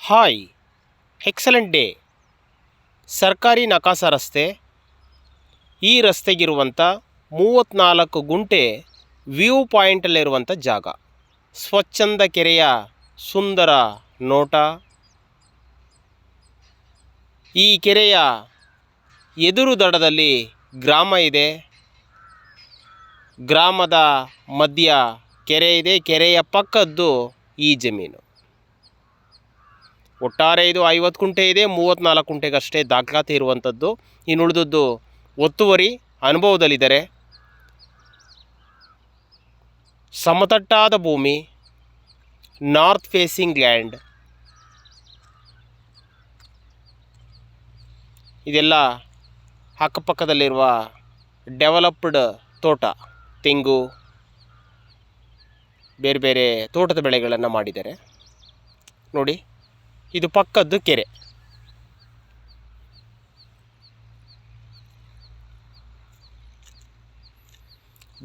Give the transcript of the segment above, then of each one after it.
Hi, excellent day. ಸರ್ಕಾರಿ ನಕಾಸ ರಸ್ತೆ. ಈ ರಸ್ತೆಗಿರುವಂಥ 34 ಗುಂಟೆ ವ್ಯೂ ಪಾಯಿಂಟಲ್ಲಿರುವಂಥ ಜಾಗ. ಸ್ವಚ್ಛಂದ ಕೆರೆಯ ಸುಂದರ ನೋಟ. ಈ ಕೆರೆಯ ಎದುರು ದಡದಲ್ಲಿ ಗ್ರಾಮ ಇದೆ. ಗ್ರಾಮದ ಮಧ್ಯ ಕೆರೆ ಇದೆ. ಕೆರೆಯ ಪಕ್ಕದ್ದು ಈ ಜಮೀನು. ಒಟ್ಟಾರೆ ಇದು 50 ಗುಂಟೆ ಇದೆ. 34 ಗುಂಟೆಗಷ್ಟೇ ದಾಖಲಾತಿ ಇರುವಂಥದ್ದು. ಇನ್ನು ಉಳಿದದ್ದು ಒತ್ತುವರಿ ಅನುಭವದಲ್ಲಿದ್ದಾರೆ. ಸಮತಟ್ಟಾದ ಭೂಮಿ, ನಾರ್ತ್ ಫೇಸಿಂಗ್ ಲ್ಯಾಂಡ್. ಇದೆಲ್ಲ ಅಕ್ಕಪಕ್ಕದಲ್ಲಿರುವ ಡೆವಲಪ್ಡ್ ತೋಟ, ತೆಂಗು, ಬೇರೆ ಬೇರೆ ತೋಟದ ಬೆಳೆಗಳನ್ನು ಮಾಡಿದ್ದಾರೆ. ನೋಡಿ, ಇದು ಪಕ್ಕದ್ದು ಕೆರೆ.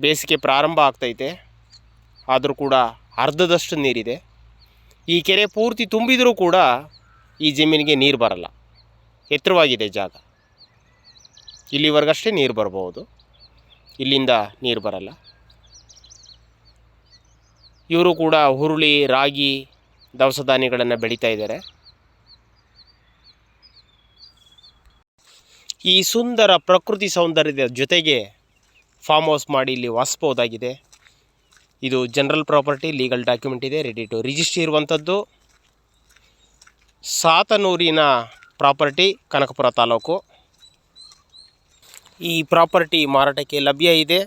ಬೇಸಿಗೆ ಪ್ರಾರಂಭ ಆಗ್ತೈತೆ, ಆದರೂ ಕೂಡ ಅರ್ಧದಷ್ಟು ನೀರಿದೆ. ಈ ಕೆರೆ ಪೂರ್ತಿ ತುಂಬಿದರೂ ಕೂಡ ಈ ಜಮೀನಿಗೆ ನೀರು ಬರಲ್ಲ. ಎತ್ತರವಾಗಿದೆ ಜಾಗ. ಇಲ್ಲಿವರೆಗಷ್ಟೇ ನೀರು ಬರ್ಬೋದು, ಇಲ್ಲಿಂದ ನೀರು ಬರಲ್ಲ. ಇವರು ಕೂಡ ಹುರುಳಿ, ರಾಗಿ, ದವಸ ಧಾನ್ಯಗಳನ್ನು ಬೆಳೀತಾ ಇದ್ದಾರೆ. ಈ ಸುಂದರ ಪ್ರಕೃತಿ ಸೌಂದರ್ಯದ ಜೊತೆಗೆ ಫಾರ್ಮ್ ಹೌಸ್ ಮಾಡಿ ಇಲ್ಲಿ ವಾಸಿಸಬಹುದಾಗಿದೆ. ಇದು ಜನರಲ್ ಪ್ರಾಪರ್ಟಿ, ಲೀಗಲ್ ಡಾಕ್ಯುಮೆಂಟ್ ಇದೆ, ರೆಡಿ ಟು ರಿಜಿಸ್ಟ್ರಿ ಇರುವಂಥದ್ದು. ಸಾತನೂರಿನ ಪ್ರಾಪರ್ಟಿ, ಕನಕಪುರ ತಾಲೂಕು. ಈ ಪ್ರಾಪರ್ಟಿ ಮಾರಾಟಕ್ಕೆ ಲಭ್ಯ ಇದೆ.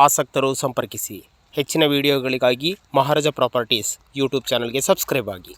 ಆಸಕ್ತರು ಸಂಪರ್ಕಿಸಿ. ಹೆಚ್ಚಿನ ವಿಡಿಯೋಗಳಿಗಾಗಿ ಮಹಾರಾಜ ಪ್ರಾಪರ್ಟೀಸ್ ಯೂಟ್ಯೂಬ್ ಚಾನಲ್ಗೆ ಸಬ್ಸ್ಕ್ರೈಬ್ ಆಗಿ.